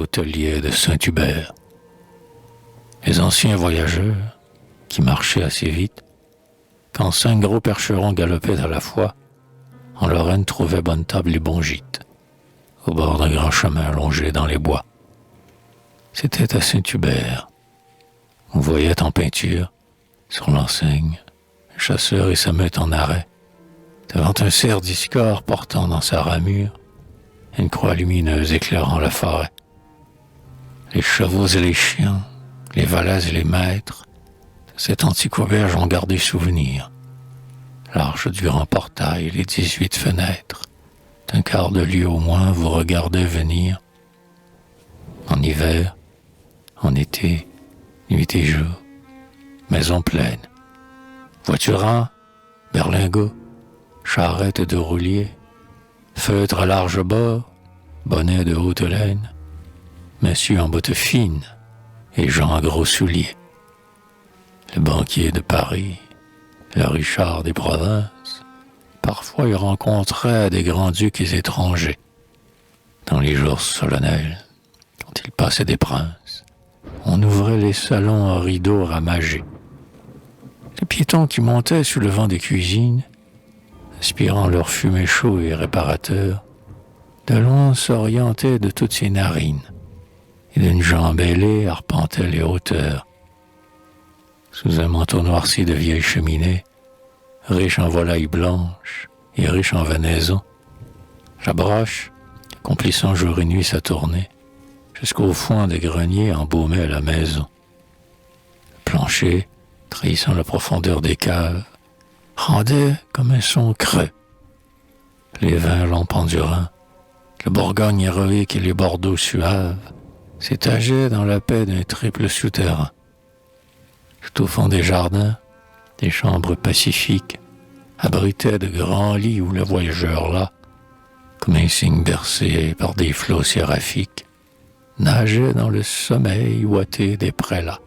l'hôtelier de Saint-Hubert. Les anciens voyageurs, qui marchaient assez vite, quand 5 gros percherons galopaient à la fois, en Lorraine trouvaient bonne table et bon gîte, au bord d'un grand chemin allongé dans les bois. C'était à Saint-Hubert. On voyait en peinture, sur l'enseigne, un chasseur et sa meute en arrêt, devant un cerf discorde portant dans sa ramure une croix lumineuse éclairant la forêt. Les chevaux et les chiens, les valets et les maîtres, de cette antique auberge ont gardé souvenir. L'arche du grand portail, les 18 fenêtres, d'un quart de lieue au moins vous regardez venir. En hiver, en été, nuit et jour, maison pleine. Voiturant, berlingot, charrette de roulier, feutre à large bord, bonnet de haute laine, messieurs en bottes fines et gens à gros souliers. Le banquier de Paris, le Richard des provinces, parfois il rencontrait des grands-ducs étrangers. Dans les jours solennels, quand il passait des princes, on ouvrait les salons à rideaux ramagés. Les piétons qui montaient sous le vent des cuisines, aspirant leur fumée chaud et réparateur, de loin s'orientaient de toutes ses narines, et d'une jambe ailée arpentaient les hauteurs. Sous un manteau noirci de vieilles cheminées, riche en volailles blanches et riche en venaison, la broche, accomplissant jour et nuit sa tournée, jusqu'au fond des greniers embaumait la maison. Le plancher, trahissant la profondeur des caves, rendait comme un son creux. Les vins lampendurants, le Bourgogne héroïque et les Bordeaux suaves s'étageaient dans la paix d'un triple souterrain. Tout au fond des jardins, des chambres pacifiques abritaient de grands lits où le voyageur là, comme un cygne bercé par des flots séraphiques, nageait dans le sommeil ouaté des prélats.